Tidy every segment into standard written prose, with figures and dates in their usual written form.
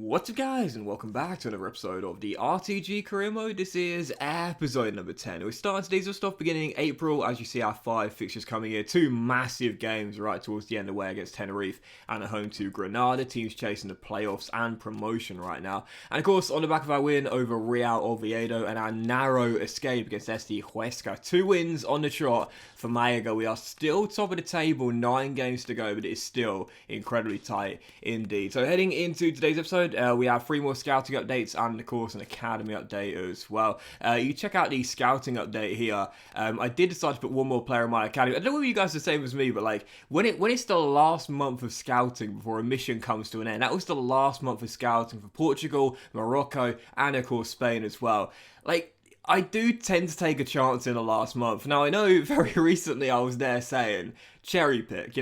What's up guys, and welcome back to another episode of the RTG career mode. This is episode number 10. We're starting today's stuff beginning April. As you see, our 5 fixtures coming here. 2 massive games right towards the end away against Tenerife and at home to Granada. Teams chasing the playoffs and promotion right now. And of course, on the back of our win over Real Oviedo and our narrow escape against SD Huesca. 2 wins on the trot for Malaga. We are still top of the table, 9 games to go, but it is still incredibly tight indeed. So heading into today's episode, we have 3 more scouting updates and of course an academy update as well. You check out the scouting update here. I did decide to put 1 more player in my academy. I don't know whether you guys are the same as me, but like when it's the last month of scouting before a mission comes to an end, that was the last month of scouting for Portugal, Morocco, and of course Spain as well. Like, I do tend to take a chance in the last month. Now, I know very recently I was there saying, cherry pick,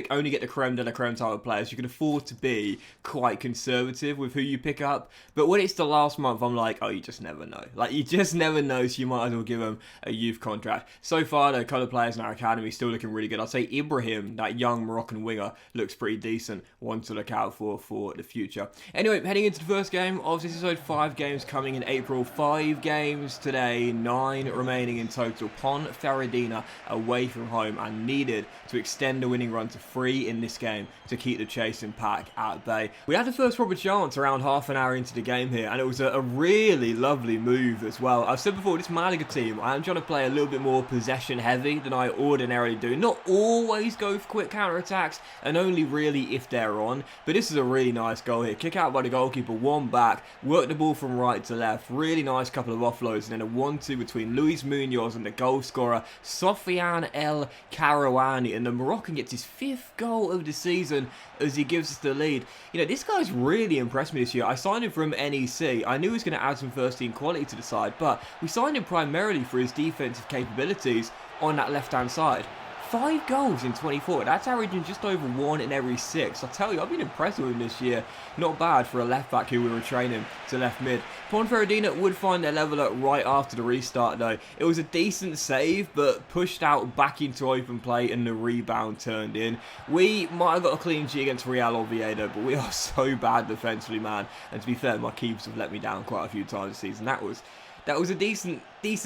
only get the creme de la creme type of players. You can afford to be quite conservative with who you pick up. But when it's the last month, I'm like, oh, you just never know. Like, you just never know, so you might as well give them a youth contract. So far, the couple of players in our academy still looking really good. I'd say Ibrahim, that young Moroccan winger, looks pretty decent. One to look out for the future. Anyway, heading into the first game, obviously this is only 5 games coming in April. 5 games today, 9 remaining in total. Ponferradina away from home and needed to extend the winning run to 3 in this game to keep the chasing pack at bay. We had the first proper chance around half an hour into the game here, and it was a really lovely move as well. I've said before, this Malaga team, I am trying to play a little bit more possession heavy than I ordinarily do. Not always go for quick counter-attacks, and only really if they're on, but this is a really nice goal here. Kick out by the goalkeeper, 1 back, work the ball from right to left, really nice couple of offloads, and then a 1-2 between Luis Munoz and the goal scorer, Sofiane El Karouani. And the Moroccan gets his 5th goal of the season as he gives us the lead. You know, this guy's really impressed me this year. I signed him from NEC. I knew he was going to add some first team quality to the side, but we signed him primarily for his defensive capabilities on that left-hand side. 5 goals in 24. That's averaging just over 1 in every 6. I tell you, I've been impressed with him this year. Not bad for a left back who we were training to left mid. Ponferradina would find their level up right after the restart though. It was a decent save, but pushed out back into open play and the rebound turned in. We might have got a clean sheet against Real Oviedo, but we are so bad defensively, man. And to be fair, my keepers have let me down quite a few times this season. That was a decent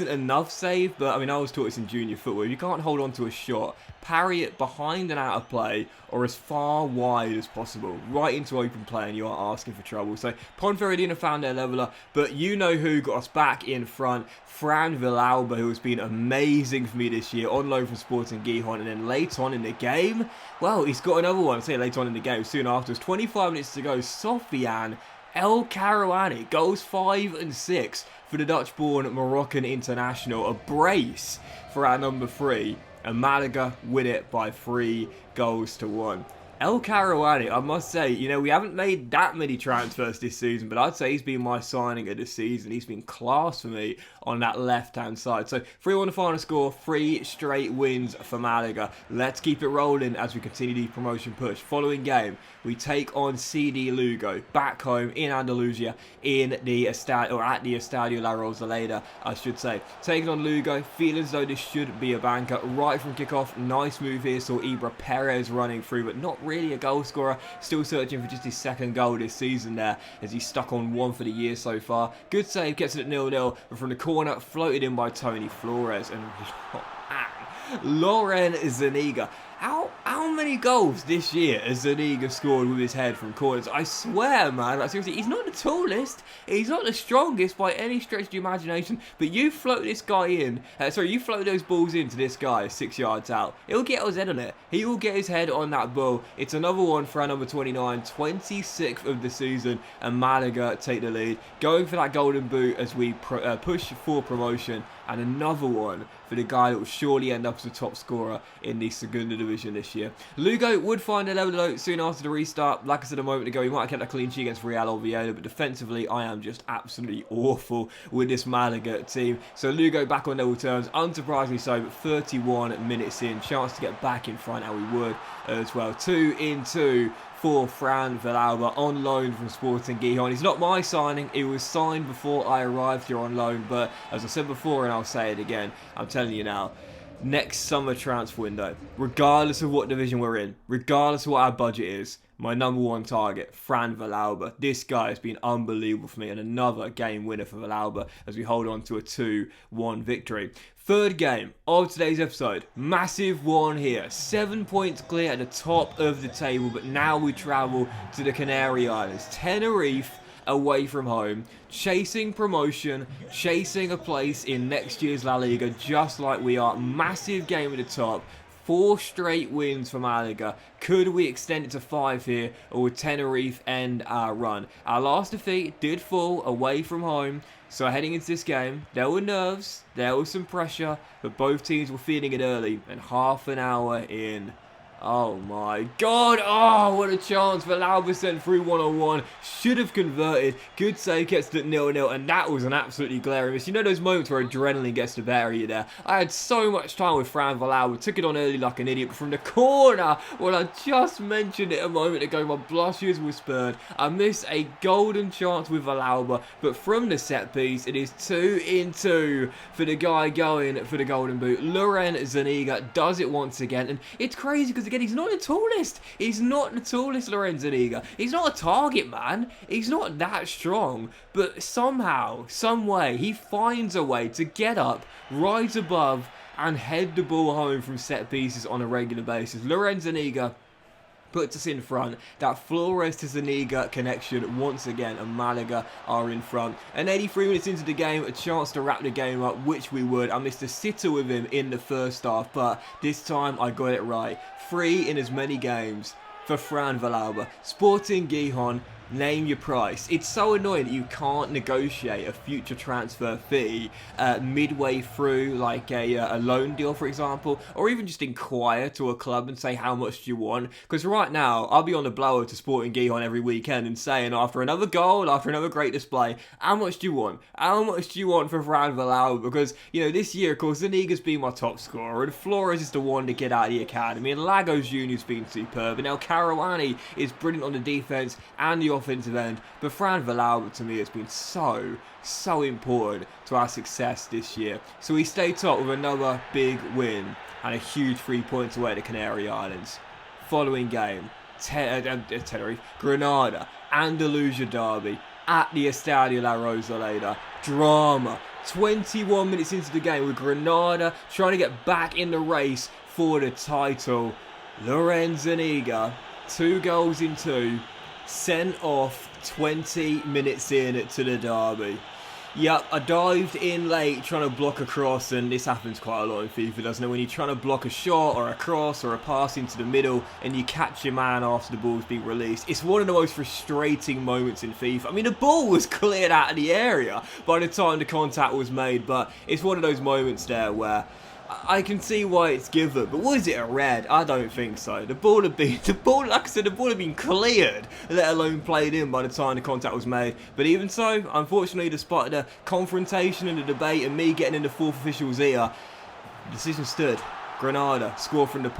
enough save, but I mean, I was taught this in junior football. If you can't hold on to a shot, parry it behind and out of play or as far wide as possible, right into open play, and you are asking for trouble. So Ponferradina found their leveler, but you know who got us back in front? Fran Villalba, who has been amazing for me this year, on loan from Sporting Gijón, and then late on in the game, well, he's got another one. I say late on in the game, soon afterwards, 25 minutes to go, Sofiane El Karouani goes 5 and 6 for the Dutch-born Moroccan international. A brace for our number 3, and Malaga win it by 3 goals to 1. El Karouani, I must say, you know, we haven't made that many transfers this season, but I'd say he's been my signing of the season. He's been class for me on that left-hand side. So 3-1 the final score, 3 straight wins for Malaga. Let's keep it rolling as we continue the promotion push. Following game, we take on CD Lugo back home in Andalusia in the at the Estadio La Rosaleda, I should say. Taking on Lugo, feeling as though this should be a banker right from kickoff. Nice move here, saw Ibra Perez running through, but not really a goal scorer. Still searching for just his 2nd goal this season there, as he's stuck on 1 for the year so far. Good save, gets it at 0-0, but from the corner, floated in by Tony Flores, and Loren Zuniga. How many goals this year has Zuniga scored with his head from corners? I swear, man, like, seriously, he's not the tallest, he's not the strongest by any stretch of the imagination, but you float this guy in, you float those balls into this guy 6 yards out, he'll get his head on it. He will get his head on that ball. It's another one for our number 29, 26th of the season, and Malaga take the lead, going for that golden boot as we push for promotion, and another one for the guy that will surely end up as the top scorer in the Segunda Division this year. Lugo would find a level though soon after the restart. Like I said a moment ago, he might have kept a clean sheet against Real Oviedo, but defensively, I am just absolutely awful with this Malaga team. So Lugo back on level terms, unsurprisingly so, but 31 minutes in, chance to get back in front, and we would as well. 2-2 for Fran Villalba on loan from Sporting Gijón. He's not my signing, he was signed before I arrived here on loan, but as I said before and I'll say it again, I'm telling you now, next summer transfer window, regardless of what division we're in, regardless of what our budget is, my number one target, Fran Villalba. This guy has been unbelievable for me, and another game winner for Villalba as we hold on to a 2-1 victory. Third game of today's episode, massive one here, 7 points clear at the top of the table, but now we travel to the Canary Islands, Tenerife, away from home, chasing promotion, chasing a place in next year's La Liga, just like we are. Massive game at the top. 4 straight wins for Malaga. Could we extend it to 5 here, or would Tenerife end our run? Our last defeat did fall away from home, so heading into this game, there were nerves, there was some pressure, but both teams were feeling it early, and half an hour in, oh my god, oh what a chance. Villalba sent through 1-on-1, should have converted, good save, gets to 0-0, and that was an absolutely glaring miss. You know those moments where adrenaline gets the better of you there? I had so much time with Fran Villalba, took it on early like an idiot, but from the corner, well I just mentioned it a moment ago, my blushes were spurred. I missed a golden chance with Villalba, but from the set piece, it is 2-2 for the guy going for the golden boot. Loren Zuniga does it once again, and it's crazy because again, he's not the tallest. He's not the tallest, Lorenzo Zuniga. He's not a target man. He's not that strong. But somehow, some way, he finds a way to get up, rise above, and head the ball home from set pieces on a regular basis. Lorenzo Zuniga puts us in front. That Flores to Zuniga connection once again, and Malaga are in front. And 83 minutes into the game, a chance to wrap the game up, which we would. I missed a sitter with him in the first half, but this time I got it right. 3 in as many games for Fran Villalba. Sporting Gijón, name your price. It's so annoying that you can't negotiate a future transfer fee midway through, like a loan deal, for example, or even just inquire to a club and say how much do you want. Because right now, I'll be on the blower to Sporting Gijón every weekend and saying after another goal, after another great display, how much do you want? How much do you want for Fran Villalba? Because, you know, this year, of course, Zuniga's been my top scorer, and Flores is the one to get out of the academy, and Lagos Jr.'s been superb, and El Karawani is brilliant on the defence and the offensive end, but Fran Villalba to me has been so important to our success this year. So we stay top with another big win and a huge 3 points away at the Canary Islands. Following game, Tenerife, Granada, Andalusia derby at the Estadio La Rosaleda. Drama. 21 minutes into the game with Granada trying to get back in the race for the title. Lorenzo Zuniga, 2 goals in 2. Sent off 20 minutes in to the derby. Yep, I dived in late trying to block a cross, and this happens quite a lot in FIFA, doesn't it? When you're trying to block a shot or a cross or a pass into the middle and you catch your man after the ball's been released. It's one of the most frustrating moments in FIFA. I mean, the ball was cleared out of the area by the time the contact was made, but it's one of those moments there where I can see why it's given, but was it a red? I don't think so. The ball, like I said, the ball had been cleared, let alone played in by the time the contact was made. But even so, unfortunately, despite the confrontation and the debate and me getting in the 4th official's ear, the decision stood. Granada score from the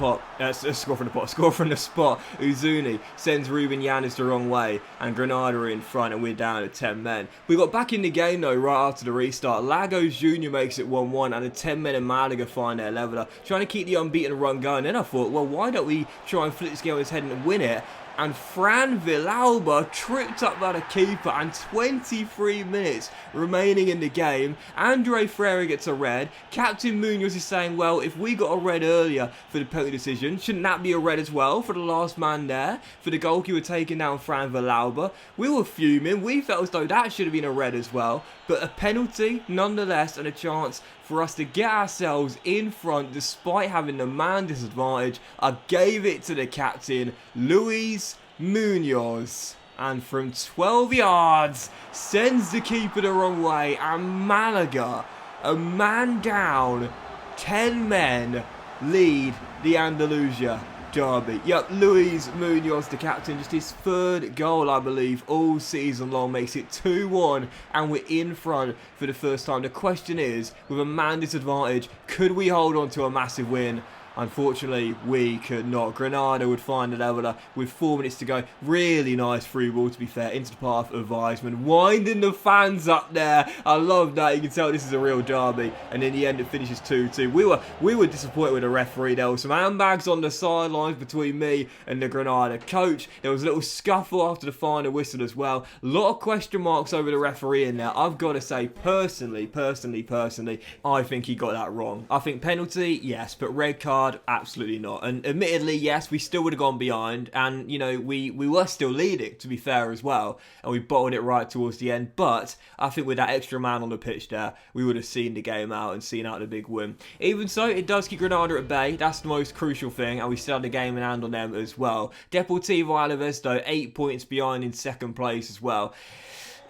spot. Uzuni sends Ruben Yanis the wrong way, and Granada are in front, and we're down to 10 men. We got back in the game though right after the restart. Lagos Jr. makes it 1-1, and the 10 men in Malaga find their leveler, trying to keep the unbeaten run going. Then I thought, well, why don't we try and flip this game on its head and win it? And Fran Villalba tripped up by the keeper, and 23 minutes remaining in the game. Andre Freire gets a red. Captain Munoz is saying, well, if we got a red earlier for the penalty decision, shouldn't that be a red as well for the last man there? For the goalkeeper taking down Fran Villalba. We were fuming. We felt as though that should have been a red as well. But a penalty nonetheless, and a chance for us to get ourselves in front despite having the man disadvantage. I gave it to the captain, Luis Munoz, and from 12 yards sends the keeper the wrong way, and Malaga, a man down, 10 men lead the Andalusia derby. Yep, Luis Munoz, the captain, just his 3rd goal, I believe, all season long, makes it 2-1, and we're in front for the first time. The question is, with a man disadvantage, could we hold on to a massive win? Unfortunately, we could not. Granada would find the leveller with 4 minutes to go. Really nice through ball, to be fair, into the path of Weisman, winding the fans up there. I love that. You can tell this is a real derby, and in the end it finishes 2-2. We were disappointed with the referee. There were some handbags on the sidelines between me and the Granada coach. There was a little scuffle after the final whistle as well. A lot of question marks over the referee in there. I've got to say, personally, I think he got that wrong. I think penalty, yes, but red card, absolutely not. And admittedly, yes, we still would have gone behind, and you know, we were still leading, to be fair as well, and we bottled it right towards the end. But I think with that extra man on the pitch there, we would have seen the game out and seen out the big win. Even so, it does keep Granada at bay. That's the most crucial thing, and we still had the game in hand on them as well. Deportivo Alaves, though, 8 points behind in second place as well.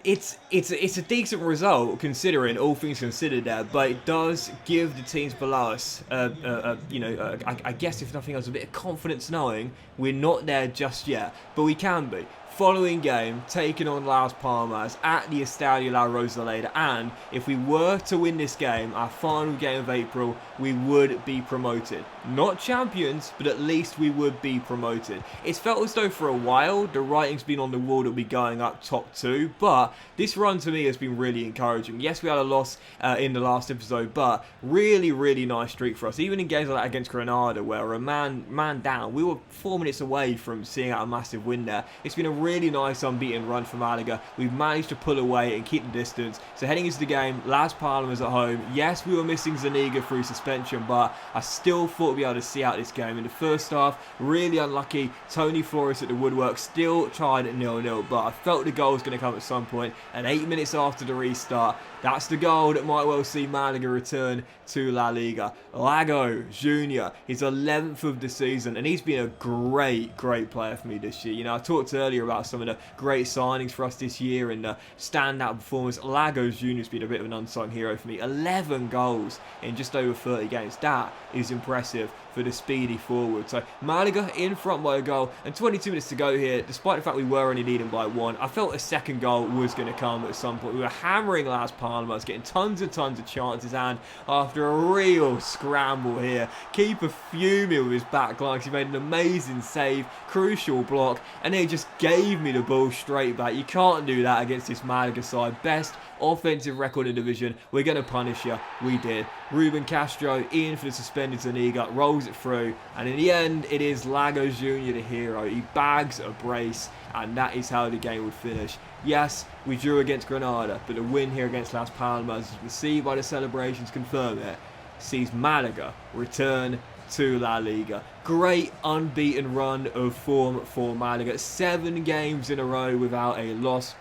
It's a decent result considering all things considered there, but it does give the teams below us, I guess if nothing else, a bit of confidence knowing we're not there just yet, but we can be. Following game, taking on Las Palmas at the Estadio La Rosaleda, and if we were to win this game, our final game of April, we would be promoted. Not champions, but at least we would be promoted. It's felt as though for a while, the writing's been on the wall that we'll be going up top 2, but this run to me has been really encouraging. Yes, we had a loss in the last episode, but really nice streak for us. Even in games like that against Granada, where we're a man down, we were 4 minutes away from seeing out a massive win there. It's been a really nice unbeaten run for Malaga. We've managed to pull away and keep the distance. So heading into the game, Las Palmas at home. Yes, we were missing Zuniga through suspension, but I still thought we'd be able to see out this game. In the first half, really unlucky. Tony Flores at the woodwork, still tied at 0-0, but I felt the goal was going to come at some point. And 8 minutes after the restart, that's the goal that might well see Malaga return to La Liga. Lago Jr., his 11th of the season, and he's been a great player for me this year. You know, I talked earlier about some of the great signings for us this year and the standout performance. Lago Jr. has been a bit of an unsung hero for me. 11 goals in just over 30 games. That is impressive for the speedy forward. So Malaga in front by a goal, and 22 minutes to go here. Despite the fact we were only leading by 1, I felt a second goal was going to come at some point. We were hammering Las Palmas, getting tons of chances, and after a real scramble here, keeper fuming with his back line because he made an amazing save, crucial block, and he just gave me the ball straight back. You can't do that against this Malaga side. Best offensive record in the division. We're going to punish you. We did. Ruben Castro in for the suspended Zuniga, rolls it through, and in the end it is Lago Jr. the hero. He bags a brace, and that is how the game would finish. Yes, we drew against Granada, but the win here against Las Palmas, as you can see by the celebrations, confirm it, sees Malaga return to La Liga. Great unbeaten run of form for Malaga. 7 games in a row without a loss.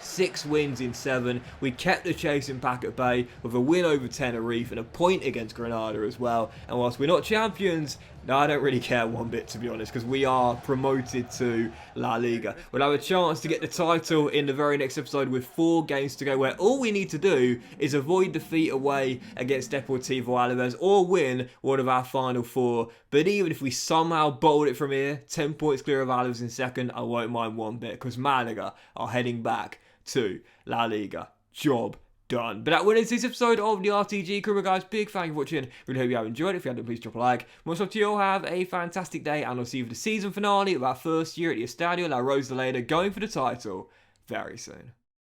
6 wins in 7. We kept the chasing pack at bay with a win over Tenerife and a point against Granada as well. And whilst we're not champions, no, I don't really care one bit, to be honest, because we are promoted to La Liga. We'll have a chance to get the title in the very next episode with 4 games to go, where all we need to do is avoid defeat away against Deportivo Alaves or win one of our final 4. But even if we somehow bottled it from here, 10 points clear of Alaves in second, I won't mind one bit, because Malaga are heading back to La Liga. Job done. But that ends this episode of the RTG Career, guys. Big thank you for watching. Really hope you have enjoyed it. If you haven't, please drop a like. Most of you all have a fantastic day, and I'll see you for the season finale of our first year at the Estadio La Rosaleda, going for the title very soon.